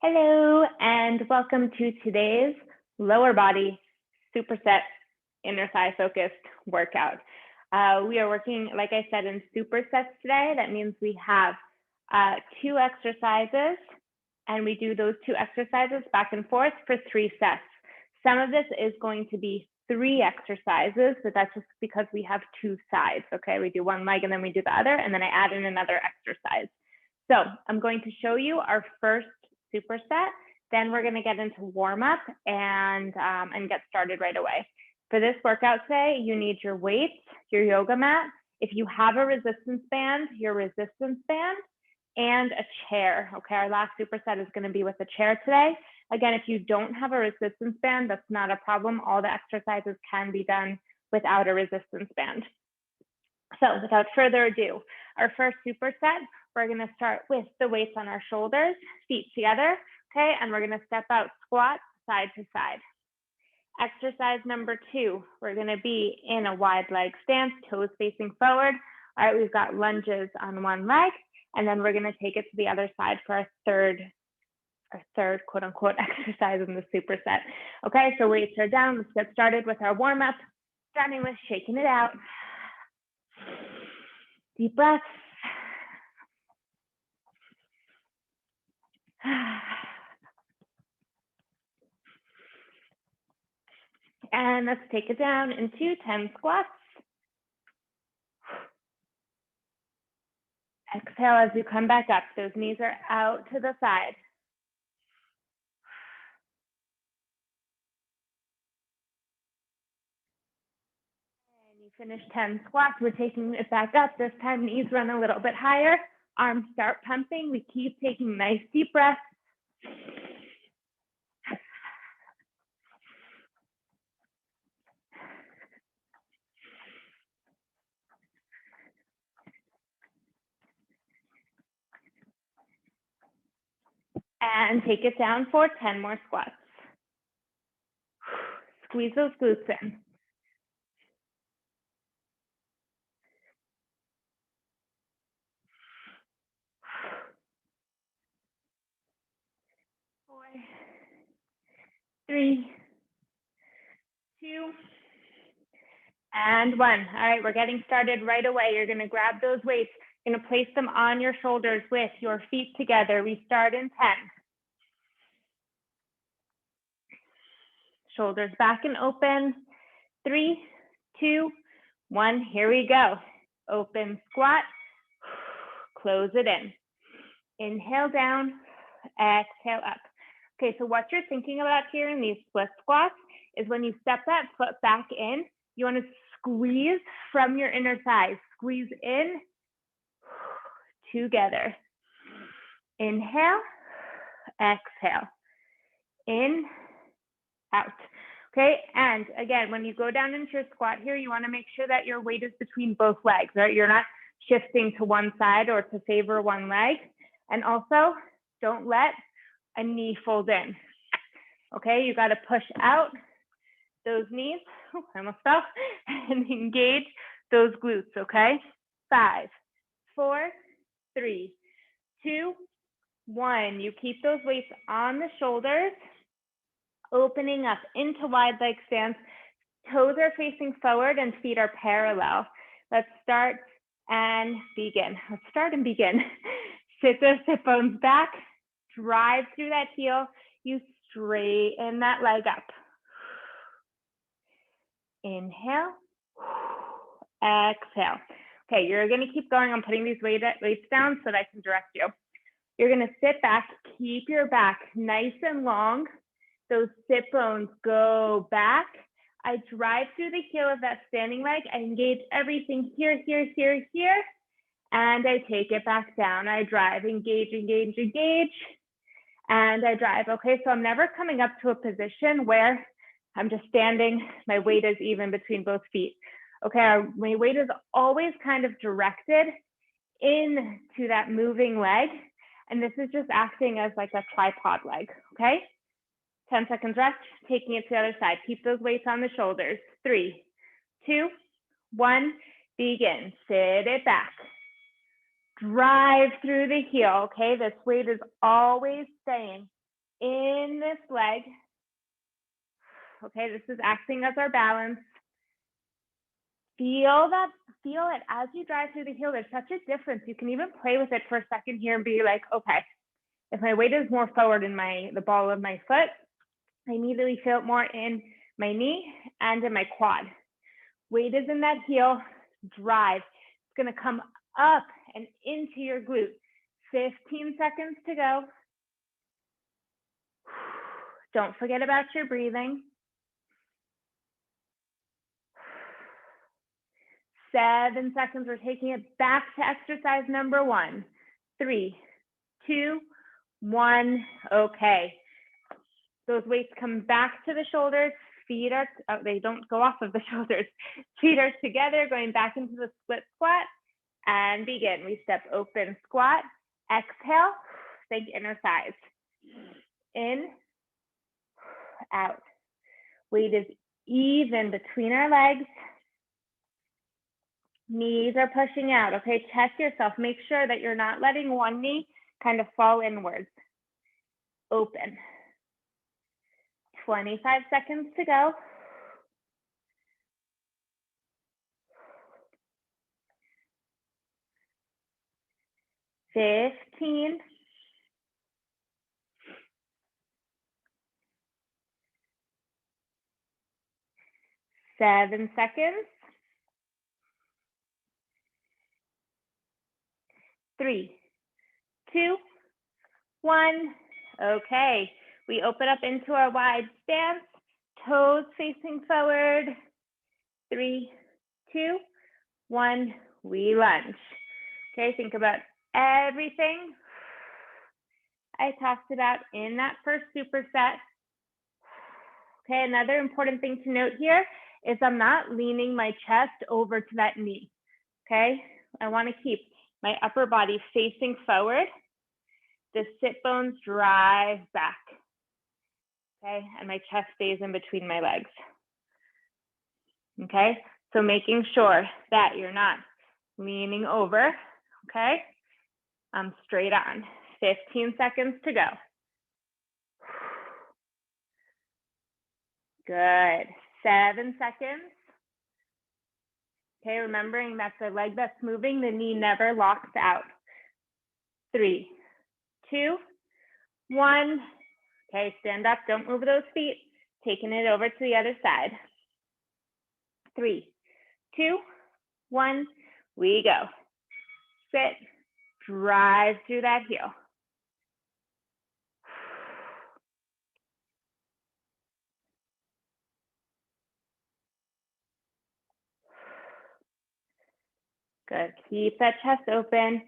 Hello, and welcome to today's lower body superset inner thigh focused workout. We are working, like I said, in supersets today. That means we have 2 exercises, and we do those 2 exercises back and forth for 3 sets. Some of this is going to be 3 exercises, but that's just because we have 2 sides, okay? We do one leg and then we do the other, and then I add in another exercise. So I'm going to show you our first superset. Then we're going to get into warm up and get started right away. For this workout today, you need your weights, your yoga mat. If you have a resistance band, your resistance band, and a chair. Okay, our last superset is going to be with a chair today. Again, if you don't have a resistance band, that's not a problem. All the exercises can be done without a resistance band. So without further ado, our first superset, we're going to start with the weights on our shoulders, feet together, okay? And we're going to step out, squat, side to side. Exercise number 2, we're going to be in a wide leg stance, toes facing forward. All right, we've got lunges on one leg, and then we're going to take it to the other side for our third quote unquote exercise in the superset. Okay, so weights are down. Let's get started with our warm up, starting with shaking it out. Deep breaths. And let's take it down into 10 squats. Exhale as you come back up. Those knees are out to the side. And you finish 10 squats. We're taking it back up. This time knees run a little bit higher. Arms start pumping. We keep taking nice deep breaths. And take it down for 10 more squats. Squeeze those glutes in. 4, 3, 2, and 1. All right, we're getting started right away. You're going to grab those weights. You're going to place them on your shoulders with your feet together. We start in 10. Shoulders back and open. 3, 2, 1. Here we go. Open squat. Close it in. Inhale down. Exhale up. Okay, so what you're thinking about here in these split squats is when you step that foot back in, you want to squeeze from your inner thigh. Squeeze in, together. Inhale, exhale. In, out. Okay, and again, when you go down into your squat here, you want to make sure that your weight is between both legs, right? You're not shifting to one side or to favor one leg. And also, don't let a knee fold in. Okay, you got to push out those knees. Oh, I almost fell. And engage those glutes, okay? 5, 4, 3, 2, 1. You keep those weights on the shoulders, opening up into wide leg stance. Toes are facing forward and feet are parallel. Let's start and begin. Let's start and begin. Sit those hip bones back, drive through that heel. You straighten that leg up. Inhale, exhale. Okay, you're going to keep going. I'm putting these weights down so that I can direct you. You're going to sit back, keep your back nice and long. Those sit bones go back. I drive through the heel of that standing leg. I engage everything here, here, here, here. And I take it back down. I drive, engage, engage, engage. And I drive. Okay, so I'm never coming up to a position where I'm just standing. My weight is even between both feet. Okay, my weight is always kind of directed into that moving leg. And this is just acting as like a tripod leg, okay? 10 seconds rest, taking it to the other side. Keep those weights on the shoulders. 3, 2, 1, begin. Sit it back. Drive through the heel, okay? This weight is always staying in this leg. Okay, this is acting as our balance. Feel it as you drive through the heel. There's such a difference. You can even play with it for a second here and be like, okay, if my weight is more forward in the ball of my foot, I immediately feel it more in my knee and in my quad. Weight is in that heel, drive. It's gonna come up and into your glute. 15 seconds to go. Don't forget about your breathing. 7 seconds, we're taking it back to exercise number 1. 3, 2, 1, okay. Those weights come back to the shoulders, feet are, they don't go off of the shoulders. Feet are together, going back into the split squat, and begin. We step open squat, exhale, think inner thighs. In, out. Weight is even between our legs. Knees are pushing out, okay? Check yourself. Make sure that you're not letting one knee kind of fall inwards. Open. 25 seconds to go. $15. 7 seconds. 3, 2, 1. Okay, we open up into our wide stance, toes facing forward. 3, 2, 1. We lunge. Okay, think about everything I talked about in that first superset. Okay, another important thing to note here is I'm not leaning my chest over to that knee. Okay, I want to keep my upper body facing forward. The sit bones drive back. Okay, and my chest stays in between my legs. Okay, so making sure that you're not leaning over. Okay, I'm straight on. 15 seconds to go. Good. 7 seconds. Okay, remembering that the leg that's moving, the knee never locks out. 3, 2, 1. Okay, stand up, don't move those feet. Taking it over to the other side. 3, 2, 1. We go. Sit, drive through that heel. Good, keep that chest open.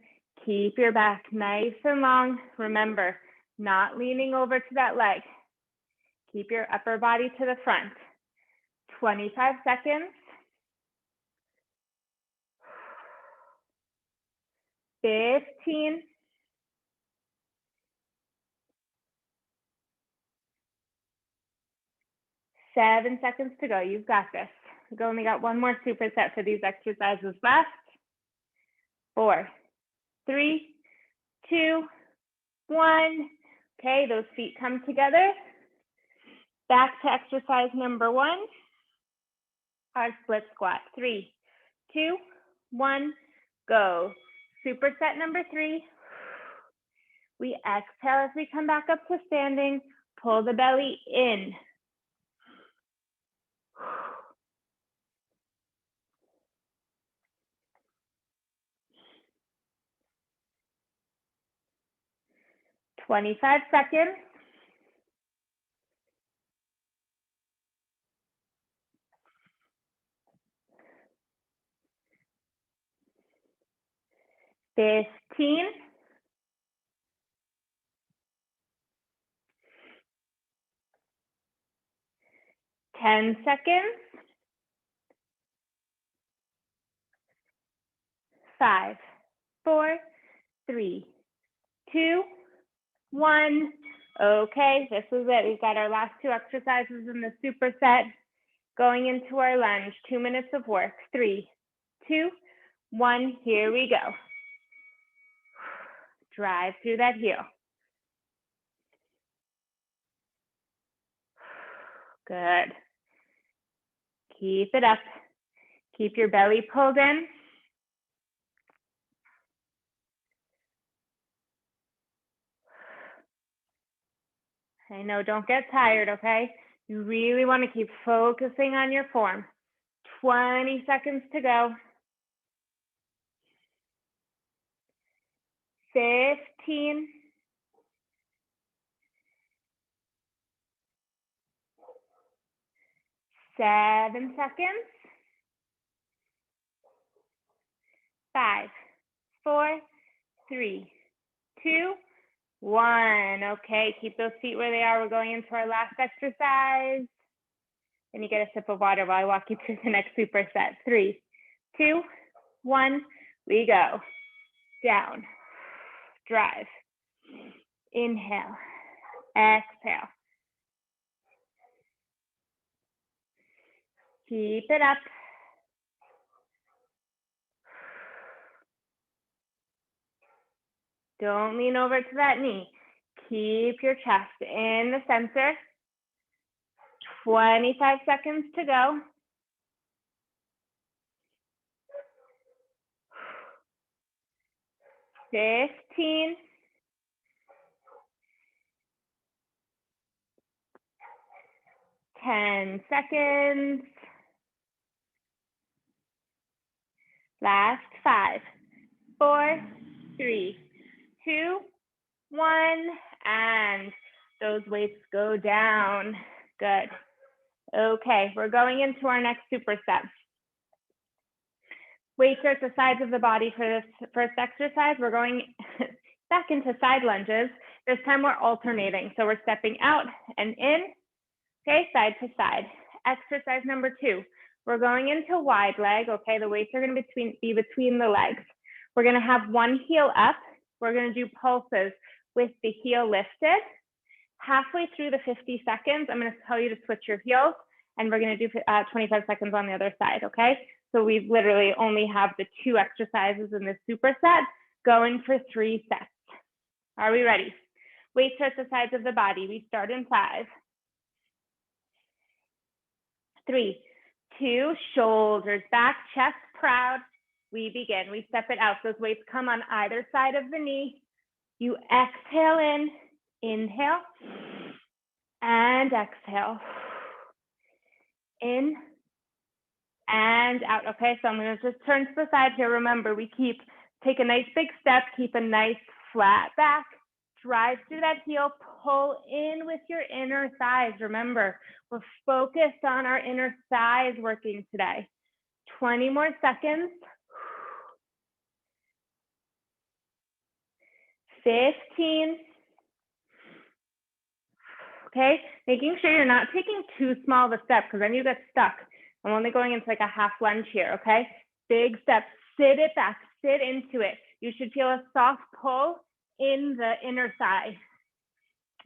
Keep your back nice and long. Remember, not leaning over to that leg. Keep your upper body to the front. 25 seconds. 15. 7 seconds to go. You've got this. We've only got one more superset for these exercises left. 4, 3, 2, 1. Okay, those feet come together. Back to exercise number 1. Our split squat. 3, 2, 1, go. Superset number 3. We exhale as we come back up to standing. Pull the belly in. "25 seconds. 15. 10 seconds. 5, 4, 3, 2, 1. Okay, this is it. We've got our last 2 exercises in the superset. Going into our lunge, 2 minutes of work. 3, 2, 1. Here we go. Drive through that heel. Good. Keep it up. Keep your belly pulled in. I know, don't get tired, okay? You really want to keep focusing on your form. 20 seconds to go. 15. 7 seconds. 5, 4, 3, 2, 1. Okay, keep those feet where they are. We're going into our last exercise. And you get a sip of water while I walk you through the next superset. 3, 2, 1. We go. Down. Drive. Inhale. Exhale. Keep it up. Don't lean over to that knee. Keep your chest in the center. 25 seconds to go. 15. 10 seconds. Last 5, 4, 3, 2, 1. And those weights go down. Good. Okay, we're going into our next superset. Weights are at the sides of the body for this first exercise. We're going back into side lunges. This time we're alternating. So we're stepping out and in, okay, side to side. Exercise number 2. We're going into wide leg, okay? The weights are gonna be between the legs. We're gonna have one heel up. We're gonna do pulses with the heel lifted. Halfway through the 50 seconds, I'm gonna tell you to switch your heels, and we're gonna do 25 seconds on the other side, okay? So we literally only have the 2 exercises in this superset, going for 3 sets. Are we ready? Weights are at the sides of the body. We start in 5, 3, 2, shoulders back, chest proud. We begin. We step it out. Those weights come on either side of the knee. You exhale in, inhale, and exhale. In and out. Okay, so I'm going to just turn to the side here. Remember, we take a nice big step, keep a nice flat back, drive through that heel, pull in with your inner thighs. Remember, we're focused on our inner thighs working today. 20 more seconds. 15. Okay, making sure you're not taking too small of a step because then you get stuck. I'm only going into like a half lunge here, okay? Big step, sit it back, sit into it. You should feel a soft pull in the inner thigh.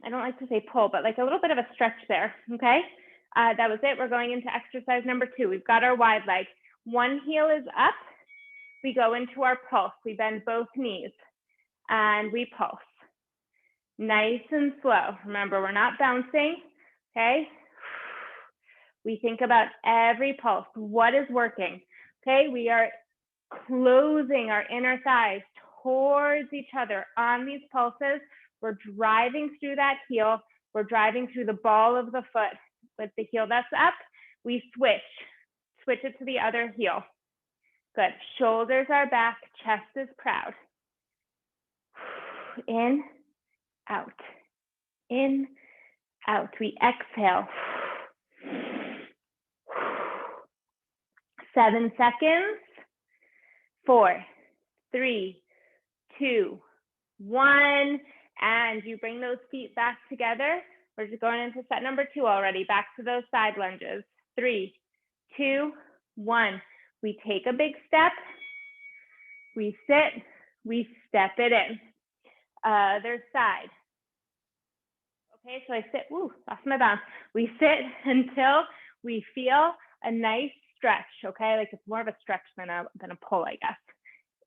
I don't like to say pull, but like a little bit of a stretch there, okay? That was it. We're going into exercise number 2. We've got our wide leg. One heel is up. We go into our pulse. We bend both knees and we pulse. Nice and slow. Remember, we're not bouncing, okay? We think about every pulse. What is working? Okay, we are closing our inner thighs towards each other on these pulses. We're driving through that heel. We're driving through the ball of the foot. With the heel that's up, we switch it to the other heel. Good. Shoulders are back, chest is proud. In, out. In, out. We exhale. 7 seconds. 4, 3, 2, 1. And you bring those feet back together. We're just going into set number 2 already. Back to those side lunges. 3, 2, 1. We take a big step. We sit. We step it in. Other side. Okay, so I sit. Ooh, lost my balance. We sit until we feel a nice stretch. Okay, like it's more of a stretch than a pull, I guess.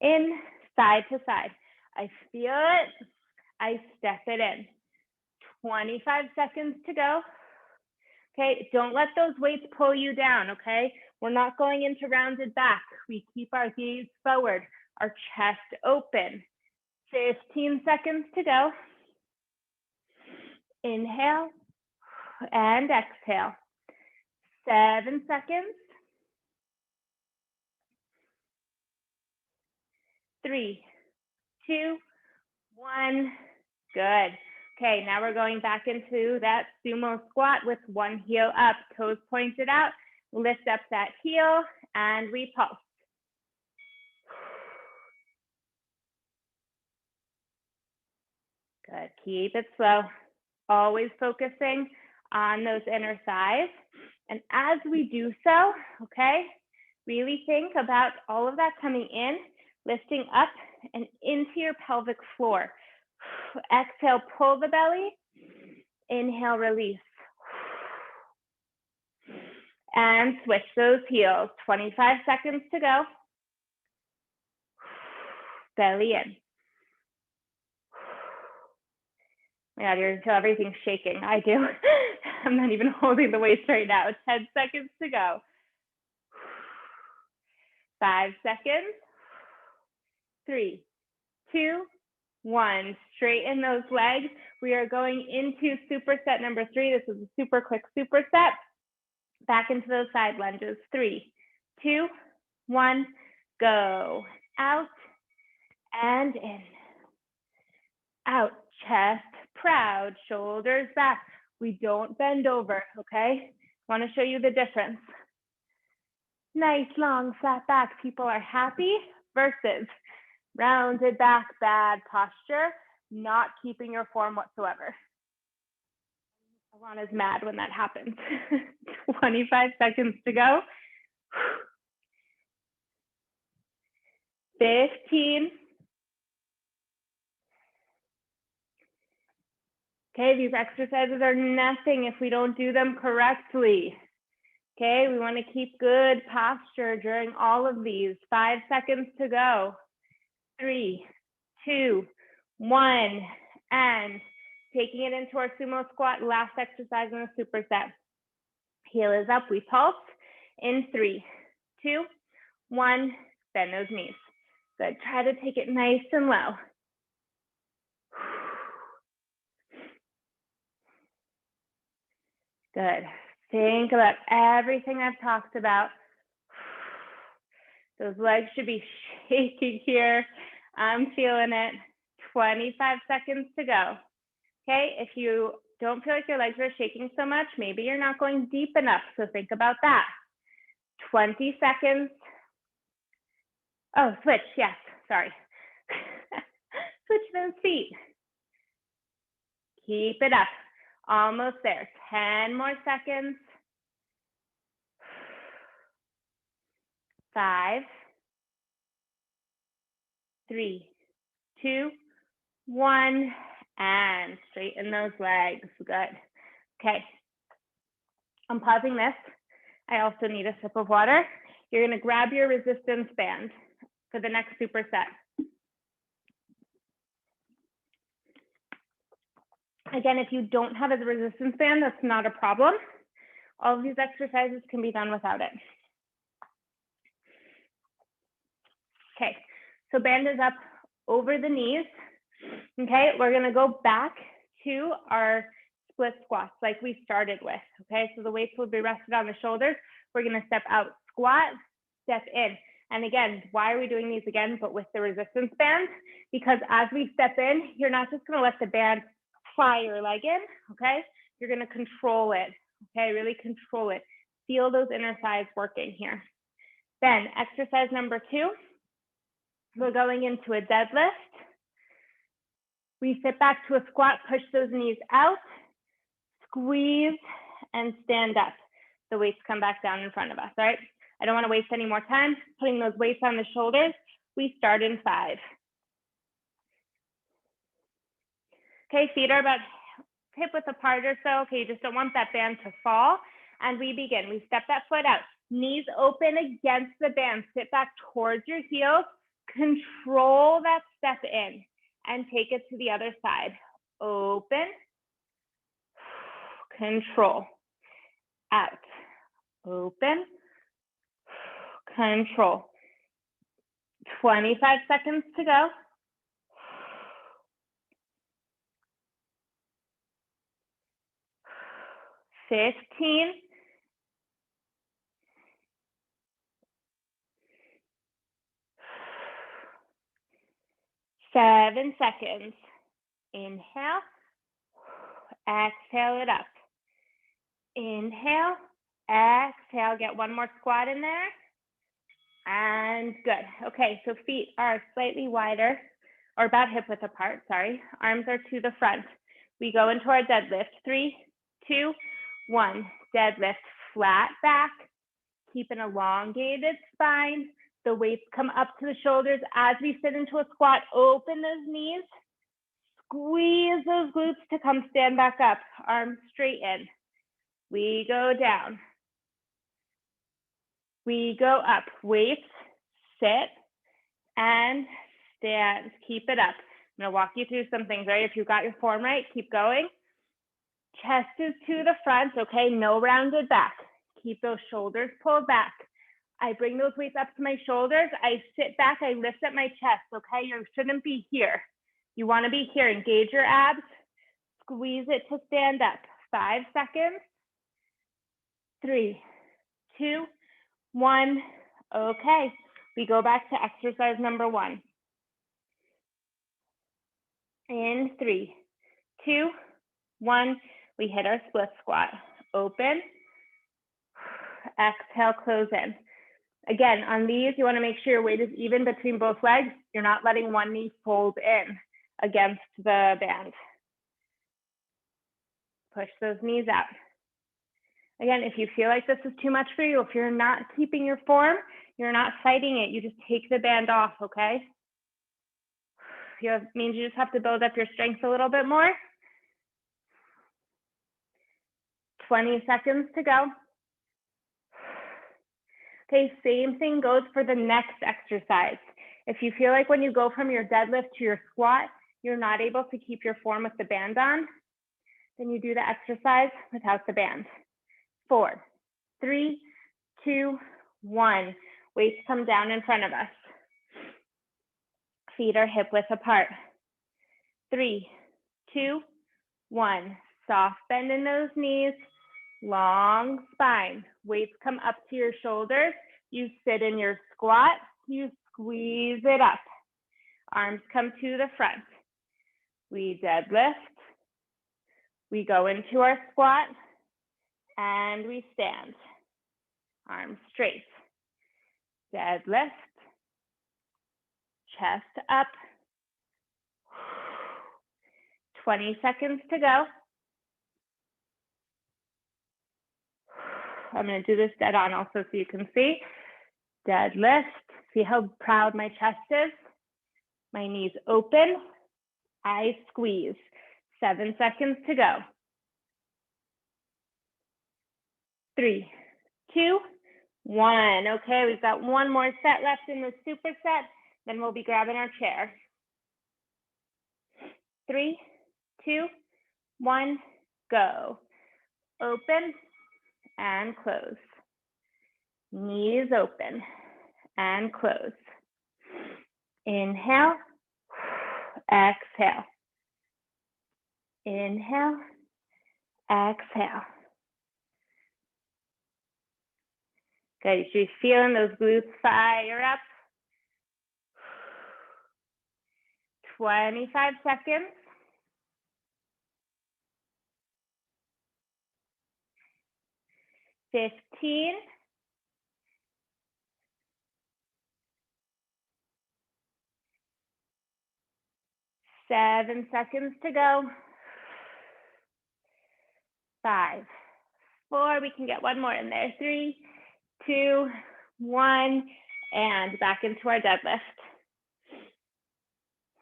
In, side to side. I feel it. I step it in. 25 seconds to go. Okay, don't let those weights pull you down, okay? We're not going into rounded back. We keep our gaze forward, our chest open. 15 seconds to go. Inhale and exhale. 7 seconds. 3, 2, 1. Good. Okay, now we're going back into that sumo squat with one heel up, toes pointed out. Lift up that heel and repulse. Good. Keep it slow. Always focusing on those inner thighs. And as we do so, okay, really think about all of that coming in, lifting up and into your pelvic floor. Exhale, pull the belly. Inhale, release. And switch those heels. 25 seconds to go. Belly in. Oh my God, you're until everything's shaking. I do. I'm not even holding the waist right now. 10 seconds to go. 5 seconds. 3, 2, 1. Straighten those legs. We are going into superset number 3. This is a super quick superset. Back into those side lunges. 3, 2, 1. Go. Out and in. Out. Chest proud. Shoulders back. We don't bend over, okay? Want to show you the difference. Nice, long, flat back. People are happy versus rounded back, bad posture, not keeping your form whatsoever. Alana's mad when that happens. 25 seconds to go. 15. Okay, these exercises are nothing if we don't do them correctly. Okay, we want to keep good posture during all of these. 5 seconds to go. 3, 2, 1, and taking it into our sumo squat, last exercise in the superset. Heel is up, we pulse in 3, 2, 1, bend those knees. Good, try to take it nice and low. Good, think about everything I've talked about. Those legs should be shaking here. I'm feeling it. 25 seconds to go. Okay, if you don't feel like your legs are shaking so much, maybe you're not going deep enough, so think about that. 20 seconds. Oh, switch, yes, sorry. Switch those feet. Keep it up. Almost there. 10 more seconds. 5, 3, 2, 1, and straighten those legs. Good. Okay. I'm pausing this. I also need a sip of water. You're going to grab your resistance band for the next superset. Again, if you don't have a resistance band, that's not a problem. All of these exercises can be done without it. Okay, so band is up over the knees. Okay, we're gonna go back to our split squats like we started with. Okay, so the weights will be rested on the shoulders. We're gonna step out, squat, step in. And again, why are we doing these again, but with the resistance band? Because as we step in, you're not just gonna let the band fly your leg in, okay? You're gonna control it, okay? Really control it. Feel those inner thighs working here. Then exercise number 2, we're going into a deadlift. We sit back to a squat, push those knees out, squeeze, and stand up. The weights come back down in front of us, all right? I don't want to waste any more time putting those weights on the shoulders. We start in 5. Okay, feet are about hip width apart or so. Okay, you just don't want that band to fall. And we begin. We step that foot out. Knees open against the band. Sit back towards your heels. Control that step in and take it to the other side. Open. Control. out, open, control. 25 seconds to go. 15. 7 seconds. Inhale, exhale it up. Inhale, exhale, get one more squat in there. And good. Okay, so feet are slightly wider, or about hip width apart, sorry. Arms are to the front. We go into our deadlift. 3, 2, 1. Deadlift, flat back. Keep an elongated spine. The weights come up to the shoulders as we sit into a squat. Open those knees. Squeeze those glutes to come stand back up. Arms straight in. We go down. We go up. Weights, sit, and stand. Keep it up. I'm gonna walk you through some things, right? If you've got your form right, keep going. Chest is to the front, okay? No rounded back. Keep those shoulders pulled back. I bring those weights up to my shoulders. I sit back, I lift up my chest, okay? You shouldn't be here. You wanna be here. Engage your abs. Squeeze it to stand up. 5 seconds. 3, 2, 1. Okay, we go back to exercise number 1. In 3, 2, 1, we hit our split squat. Open, exhale, close in. Again, on these, you want to make sure your weight is even between both legs. You're not letting one knee fold in against the band. Push those knees out. Again, if you feel like this is too much for you, if you're not keeping your form, you're not fighting it, you just take the band off, okay? It means you just have to build up your strength a little bit more. 20 seconds to go. Okay, same thing goes for the next exercise. If you feel like when you go from your deadlift to your squat, you're not able to keep your form with the band on, then you do the exercise without the band. 4, 3, 2, 1. Weights come down in front of us. Feet are hip width apart. 3, 2, 1. Soft bend in those knees. Long spine. Weights come up to your shoulders. You sit in your squat. You squeeze it up. Arms come to the front. We deadlift. We go into our squat. And we stand. Arms straight. Deadlift. Chest up. 20 seconds to go. I'm going to do this dead on also so you can see. Deadlift. See how proud my chest is? My knees open. I squeeze. 7 seconds to go. 3, 2, 1. Okay, we've got one more set left in the superset. Then we'll be grabbing our chair. 3, 2, 1, go. Open and close. Knees open and close. Inhale, exhale. Inhale, exhale. Good, you should be feeling those glutes fire up. 25 seconds. 15. 7 seconds to go. 5, 4, we can get one more in there. 3, 2, 1, and back into our deadlift.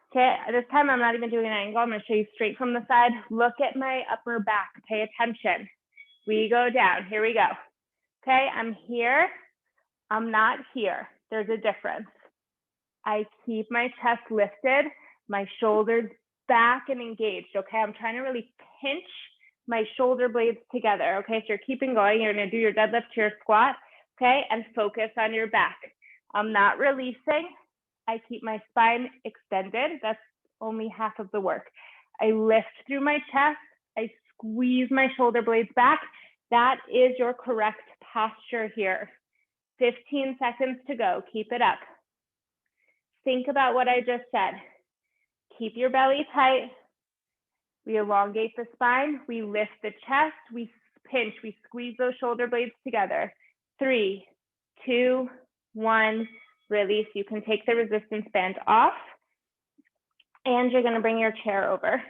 Okay, this time I'm not even doing an angle. I'm gonna show you straight from the side. Look at my upper back, pay attention. We go down, here we go. Okay, I'm here, I'm not here. There's a difference. I keep my chest lifted, my shoulders back and engaged, okay? I'm trying to really pinch my shoulder blades together. Okay, so you're keeping going. You're gonna do your deadlift to your squat, okay, and focus on your back. I'm not releasing. I keep my spine extended. That's only half of the work. I lift through my chest. I squeeze my shoulder blades back. That is your correct posture here. 15 seconds to go. Keep it up. Think about what I just said. Keep your belly tight. We elongate the spine. We lift the chest. We pinch. We squeeze those shoulder blades together. 3, 2, 1. Release. You can take the resistance band off. And you're going to bring your chair over.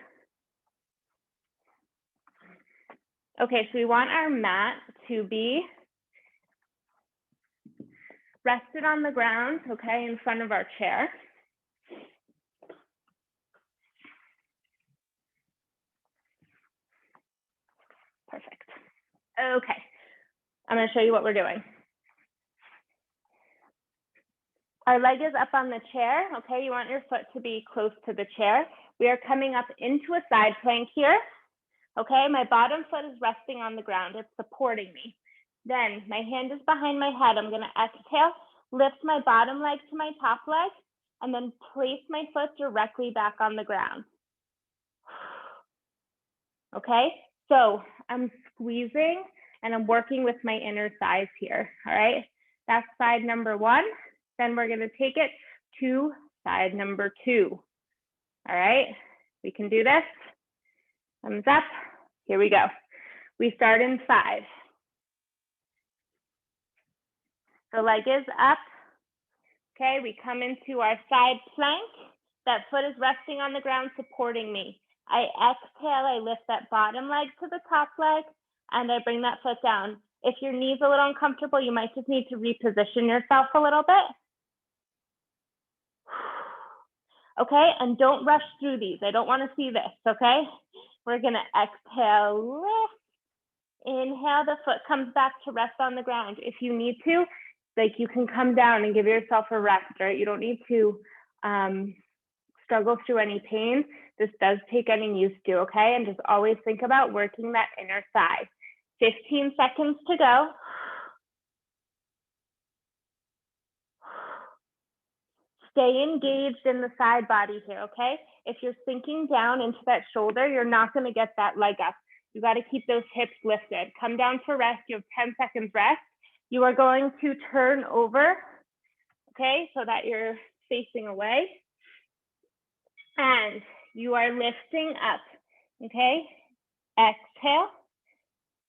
Okay, so we want our mat to be rested on the ground, okay, in front of our chair. Perfect. Okay, I'm going to show you what we're doing. Our leg is up on the chair, okay? You want your foot to be close to the chair. We are coming up into a side plank here, okay? My bottom foot is resting on the ground. It's supporting me. Then my hand is behind my head. I'm gonna exhale, lift my bottom leg to my top leg, and then place my foot directly back on the ground. Okay, so I'm squeezing and I'm working with my inner thighs here, all right? That's side number 1. Then we're gonna take it to side number 2. All right, we can do this. Thumbs up, here we go. We start in 5. The leg is up. Okay, we come into our side plank. That foot is resting on the ground, supporting me. I exhale, I lift that bottom leg to the top leg, and I bring that foot down. If your knee's a little uncomfortable, you might just need to reposition yourself a little bit. Okay, and don't rush through these. I don't want to see this, okay? We're gonna exhale, lift. Inhale, the foot comes back to rest on the ground. If you need to, like, you can come down and give yourself a rest, right? You don't need to struggle through any pain. This does take getting used to, okay? And just always think about working that inner thigh. 15 seconds to go. Stay engaged in the side body here, okay? If you're sinking down into that shoulder, you're not gonna get that leg up. You gotta keep those hips lifted. Come down for rest, you have 10 seconds rest. You are going to turn over, okay? So that you're facing away. And you are lifting up, okay? Exhale,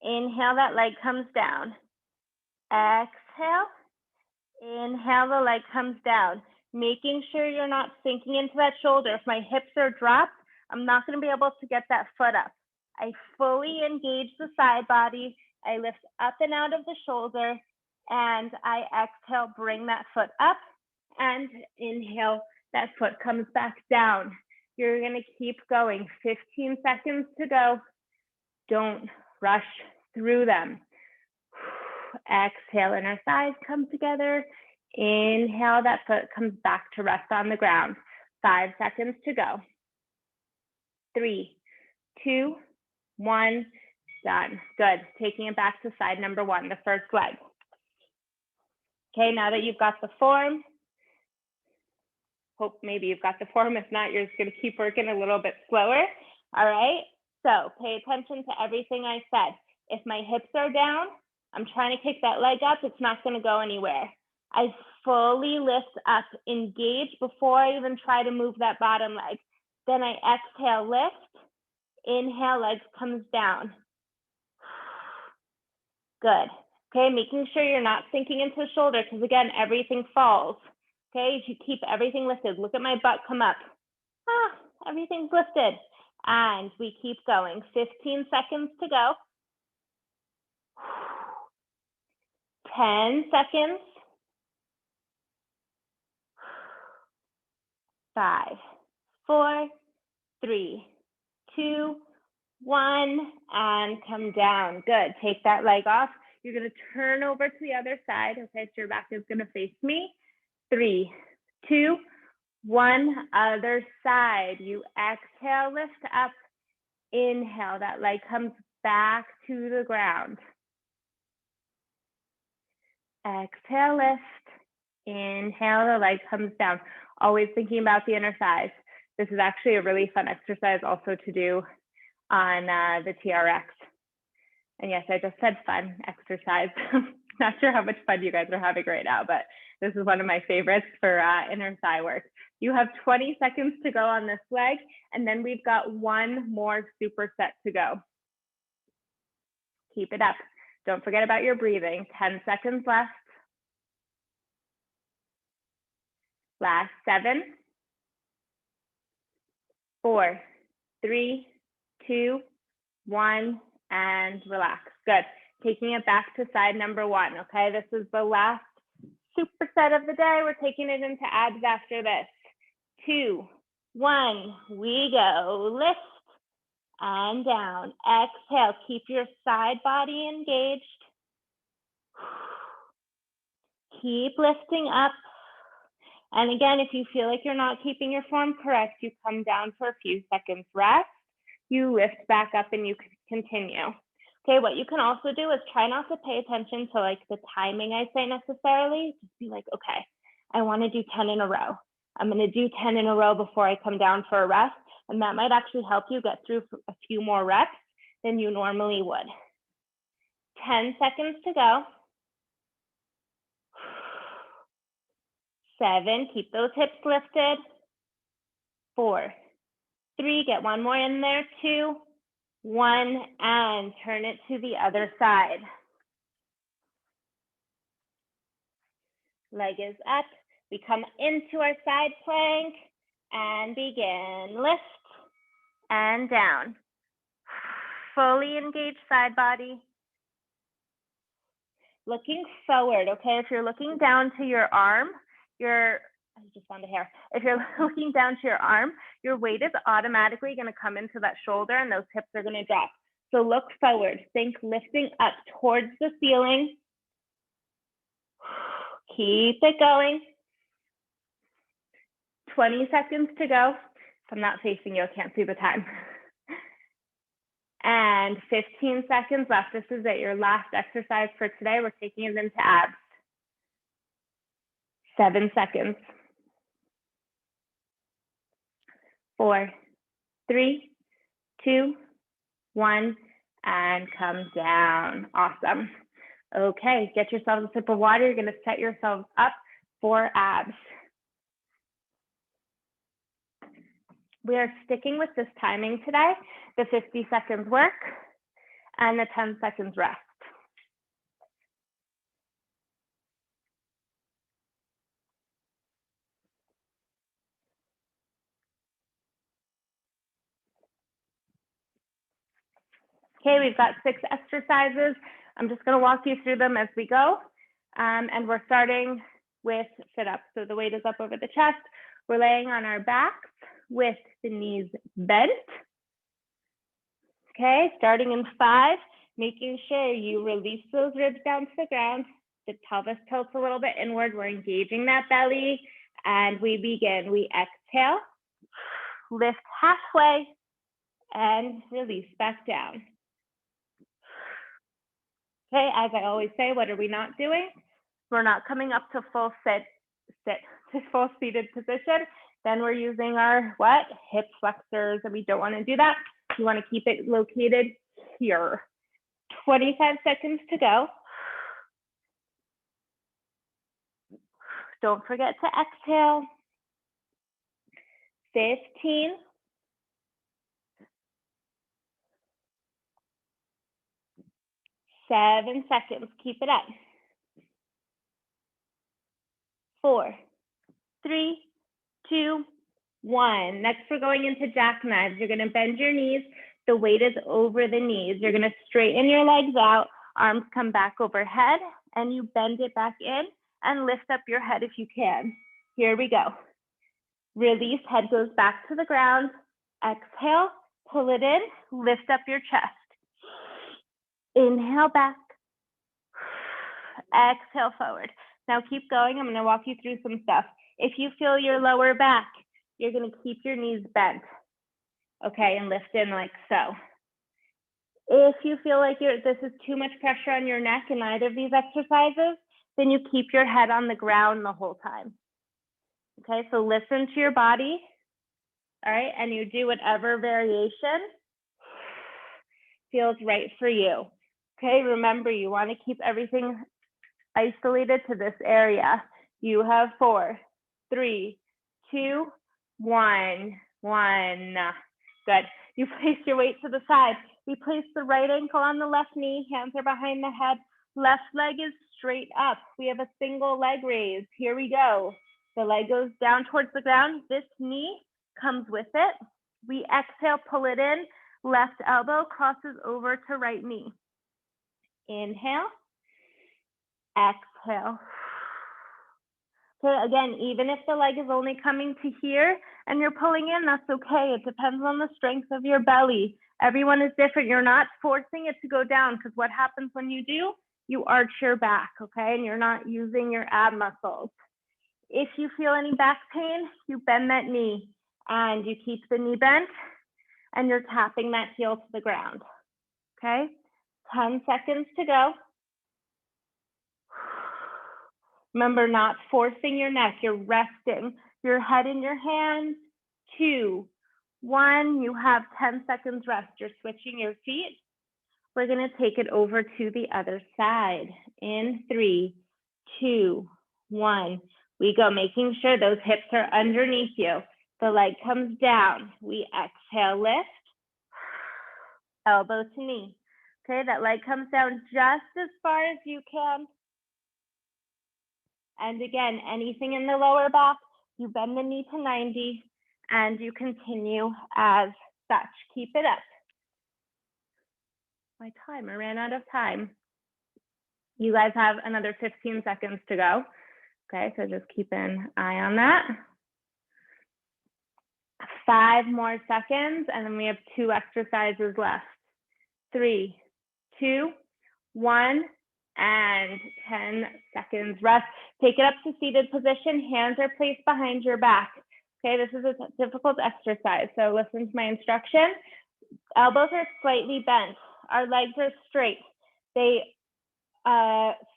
inhale, that leg comes down. Exhale, inhale, the leg comes down. Making sure you're not sinking into that shoulder. If my hips are dropped, I'm not gonna be able to get that foot up. I fully engage the side body. I lift up and out of the shoulder, and I exhale, bring that foot up, and inhale, that foot comes back down. You're gonna keep going. 15 seconds to go. Don't rush through them. Exhale, inner thighs come together. Inhale, that foot comes back to rest on the ground. 5 seconds to go. 3, 2, 1, done. Good. Taking it back to side number 1, the first leg. Okay, now that you've got the form, hope maybe you've got the form. If not, you're just going to keep working a little bit slower. All right, so pay attention to everything I said. If my hips are down, I'm trying to kick that leg up, it's not going to go anywhere. I fully lift up, engage before I even try to move that bottom leg. Then I exhale, lift, inhale, leg comes down. Good. Okay, making sure you're not sinking into the shoulder, because again, everything falls. Okay, if you keep everything lifted, look at my butt come up. Everything's lifted. And we keep going. 15 seconds to go. 10 seconds. 5, 4, 3, 2, 1, and come down. Good. Take that leg off. You're going to turn over to the other side. Okay, so your back is going to face me. 3, 2, 1, other side. You exhale, lift up. Inhale, that leg comes back to the ground. Exhale, lift. Inhale, the leg comes down. Always thinking about the inner thighs. This is actually a really fun exercise also to do on the TRX. And yes, I just said fun exercise. Not sure how much fun you guys are having right now, but this is one of my favorites for inner thigh work. You have 20 seconds to go on this leg, and then we've got one more superset to go. Keep it up. Don't forget about your breathing. 10 seconds left. Last 7, 4, 3, 2, 1, and relax. Good. Taking it back to side number 1, okay? This is the last superset of the day. We're taking it into abs after this. 2, 1, we go. Lift and down. Exhale. Keep your side body engaged. Keep lifting up. And again, if you feel like you're not keeping your form correct, you come down for a few seconds rest. You lift back up and you continue. Okay, what you can also do is try not to pay attention to like the timing I say necessarily. Just be like, okay, I want to do 10 in a row. I'm going to do 10 in a row before I come down for a rest. And that might actually help you get through a few more reps than you normally would. 10 seconds to go. 7, keep those hips lifted. 4, 3, get one more in there. 2, 1, and turn it to the other side. Leg is up. We come into our side plank and begin. Lift and down. Fully engaged side body. Looking forward, okay? If you're looking down to your arm, I just found a hair. If you're looking down to your arm, your weight is automatically going to come into that shoulder and those hips are going to drop. So look forward. Think lifting up towards the ceiling. Keep it going. 20 seconds to go. If I'm not facing you, I can't see the time. And 15 seconds left. This is it, your last exercise for today. We're taking it into abs. 7 seconds. 4, 3, 2, 1, and come down. Awesome. Okay, get yourself a sip of water. You're going to set yourselves up for abs. We are sticking with this timing today, the 50 seconds work and the 10 seconds rest. Okay, we've got 6 exercises. I'm just going to walk you through them as we go. And we're starting with sit-ups. So the weight is up over the chest. We're laying on our backs with the knees bent. Okay, starting in 5, making sure you release those ribs down to the ground. The pelvis tilts a little bit inward. We're engaging that belly. And we begin. We exhale, lift halfway, and release back down. Okay, as I always say, what are we not doing? We're not coming up to full to full seated position. Then we're using our what? Hip flexors, and we don't want to do that. You want to keep it located here. 25 seconds to go. Don't forget to exhale. 15. 7 seconds. Keep it up. 4, 3, 2, 1. Next, we're going into jackknives. You're going to bend your knees. The weight is over the knees. You're going to straighten your legs out. Arms come back overhead, and you bend it back in and lift up your head if you can. Here we go. Release, head goes back to the ground. Exhale, pull it in, lift up your chest. Inhale back. Exhale forward. Now keep going. I'm going to walk you through some stuff. If you feel your lower back, you're going to keep your knees bent. Okay, and lift in like so. If you feel like this is too much pressure on your neck in either of these exercises, then you keep your head on the ground the whole time. Okay, so listen to your body, all right, and you do whatever variation feels right for you. Okay, remember, you want to keep everything isolated to this area. You have 4, 3, 2, 1, 1. Good. You place your weight to the side. We place the right ankle on the left knee, hands are behind the head. Left leg is straight up. We have a single leg raise. Here we go. The leg goes down towards the ground. This knee comes with it. We exhale, pull it in. Left elbow crosses over to right knee. Inhale. Exhale. Okay, again, even if the leg is only coming to here and you're pulling in, that's okay. It depends on the strength of your belly. Everyone is different. You're not forcing it to go down, because what happens when you do, you arch your back, okay? And you're not using your ab muscles. If you feel any back pain, you bend that knee and you keep the knee bent and you're tapping that heel to the ground, okay? 10 seconds to go. Remember, not forcing your neck, you're resting your head in your hands. 2, 1, you have 10 seconds rest. You're switching your feet. We're gonna take it over to the other side. In 3, 2, 1, we go, making sure those hips are underneath you. The leg comes down. We exhale, lift, elbow to knee. Okay, that leg comes down just as far as you can. And again, anything in the lower back, you bend the knee to 90 and you continue as such. Keep it up. My timer ran out of time. You guys have another 15 seconds to go. Okay, so just keep an eye on that. 5 more seconds, and then we have 2 exercises left. 3, 2, 1, and 10 seconds rest. Take it up to seated position. Hands are placed behind your back. Okay, this is a difficult exercise, so listen to my instruction. Elbows are slightly bent. Our legs are straight. They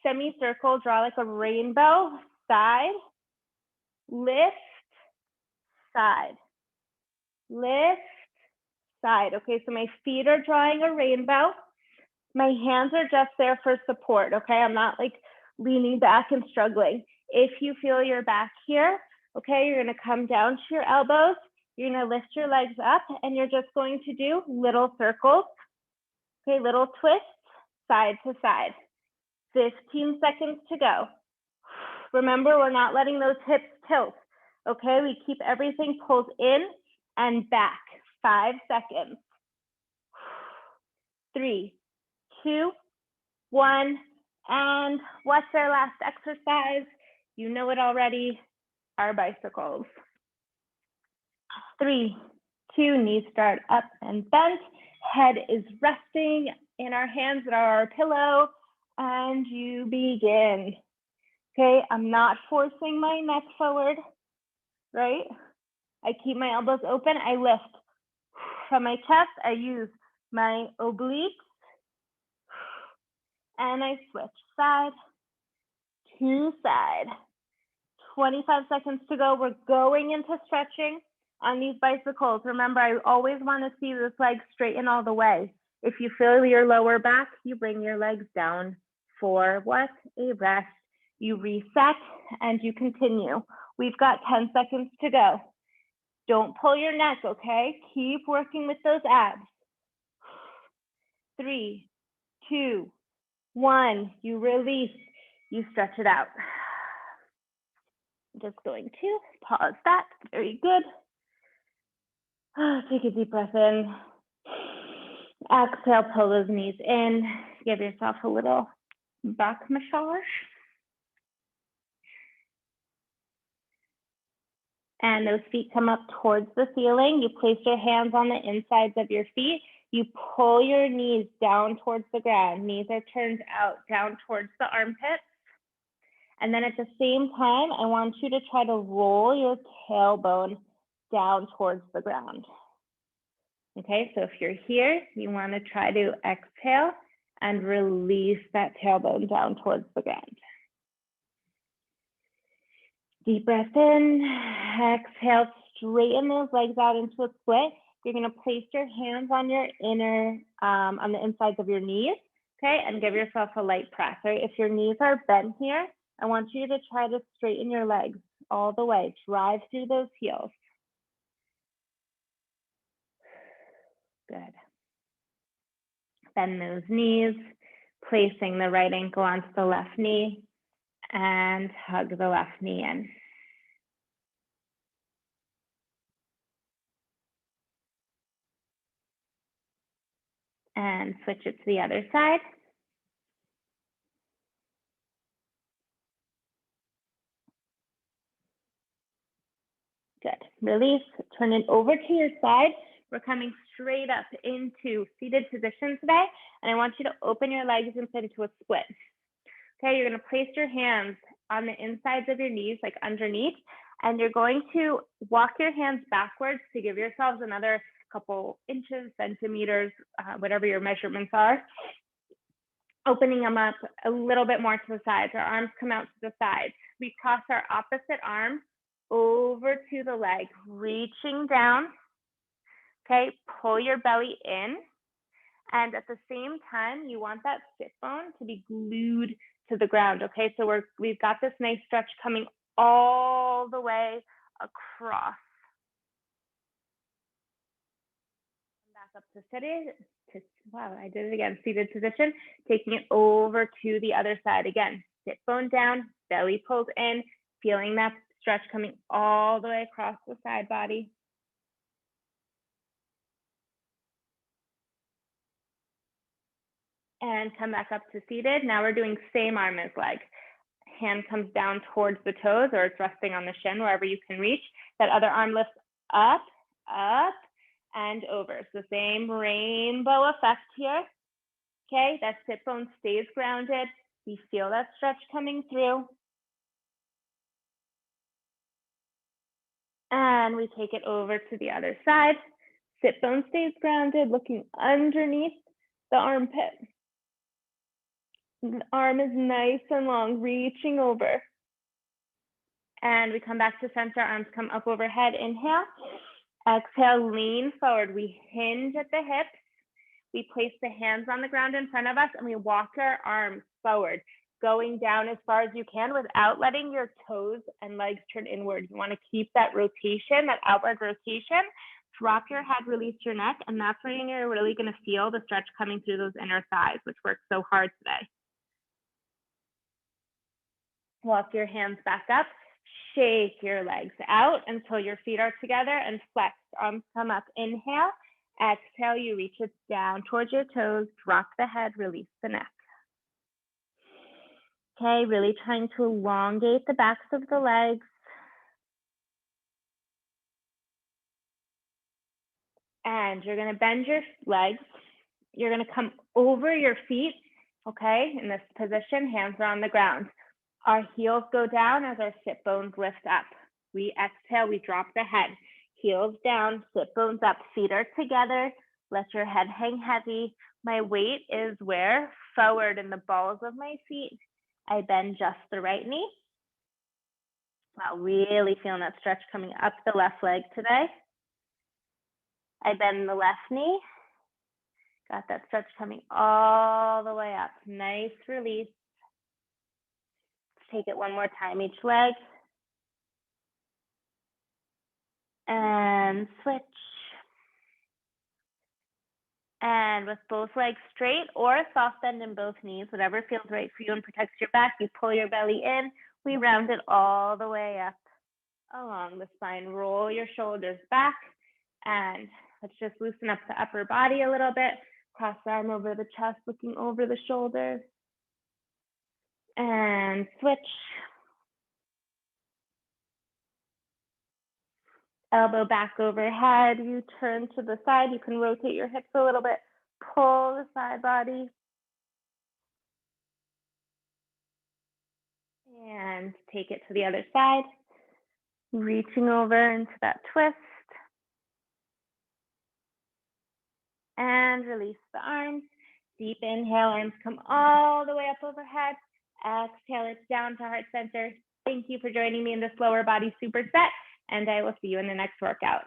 semicircle, draw like a rainbow. Side, lift, side, lift, side. Okay, so my feet are drawing a rainbow. My hands are just there for support, okay? I'm not like leaning back and struggling. If you feel your back here, okay, you're gonna come down to your elbows, you're gonna lift your legs up, and you're just going to do little circles, okay, little twists, side to side. 15 seconds to go. Remember, we're not letting those hips tilt, okay? We keep everything pulled in and back. 5 seconds. 3, 2, 1, and what's our last exercise? You know it already, our bicycles. 3, 2, knees start up and bent. Head is resting in our hands that are our pillow, and you begin. Okay, I'm not forcing my neck forward, right? I keep my elbows open, I lift. From my chest, I use my obliques, and I switch side to side. 25 seconds to go. We're going into stretching on these bicycles. Remember, I always want to see this leg straighten all the way. If you feel your lower back, you bring your legs down for what? A rest. You reset and you continue. We've got 10 seconds to go. Don't pull your neck, okay? Keep working with those abs. 3, 2, 1. You release. You stretch it out. I'm just going to pause that. Very good. Take a deep breath in. Exhale, pull those knees in. Give yourself a little back massage. And those feet come up towards the ceiling. You place your hands on the insides of your feet. You pull your knees down towards the ground. Knees are turned out down towards the armpits. And then at the same time, I want you to try to roll your tailbone down towards the ground. Okay, so if you're here, you want to try to exhale and release that tailbone down towards the ground. Deep breath in, exhale, straighten those legs out into a split. You're going to place your hands on your on the insides of your knees, okay, and give yourself a light press. Right? If your knees are bent here, I want you to try to straighten your legs all the way. Drive through those heels. Good. Bend those knees, placing the right ankle onto the left knee, and hug the left knee in. And switch it to the other side. Good. Release, turn it over to your side. We're coming straight up into seated position today. And I want you to open your legs into a split. Okay, you're gonna place your hands on the insides of your knees, like underneath, and you're going to walk your hands backwards to give yourselves another couple inches, centimeters, whatever your measurements are. Opening them up a little bit more to the sides. Our arms come out to the sides. We cross our opposite arm over to the leg, reaching down. Okay, pull your belly in. And at the same time, you want that sit bone to be glued to the ground. Okay, so we've got this nice stretch coming all the way across. Back up to seated. Wow, I did it again. Seated position, taking it over to the other side. Again, sit bone down, belly pulled in, feeling that stretch coming all the way across the side body. And come back up to seated. Now we're doing same arm as leg. Hand comes down towards the toes, or it's resting on the shin, wherever you can reach. That other arm lifts up, up, and over. So same rainbow effect here. Okay, that sit bone stays grounded. We feel that stretch coming through. And we take it over to the other side. Sit bone stays grounded, looking underneath the armpit. The arm is nice and long, reaching over. And we come back to center, arms come up overhead, inhale. Exhale, lean forward. We hinge at the hips. We place the hands on the ground in front of us and we walk our arms forward, going down as far as you can without letting your toes and legs turn inward. You want to keep that rotation, that outward rotation. Drop your head, release your neck, and that's when you're really going to feel the stretch coming through those inner thighs, which works so hard today. Walk your hands back up. Shake your legs out until your feet are together and flex. Arms come up. Inhale. Exhale, you reach it down towards your toes. Drop the head, release the neck. Okay, really trying to elongate the backs of the legs. And you're going to bend your legs. You're going to come over your feet, okay, in this position. Hands are on the ground. Our heels go down as our sit bones lift up. We exhale, we drop the head. Heels down, sit bones up, feet are together. Let your head hang heavy. My weight is where? Forward in the balls of my feet. I bend just the right knee. Wow, really feeling that stretch coming up the left leg today. I bend the left knee. Got that stretch coming all the way up. Nice release. Take it one more time, each leg. And switch. And with both legs straight or a soft bend in both knees, whatever feels right for you and protects your back, you pull your belly in. We round it all the way up along the spine. Roll your shoulders back. And let's just loosen up the upper body a little bit. Cross the arm over the chest, looking over the shoulder. And switch. Elbow back overhead. You turn to the side. You can rotate your hips a little bit. Pull the side body. And take it to the other side. Reaching over into that twist. and release the arms. Deep inhale, arms come all the way up overhead. Exhale it down to heart center. Thank you for joining me in this lower body superset, and I will see you in the next workout.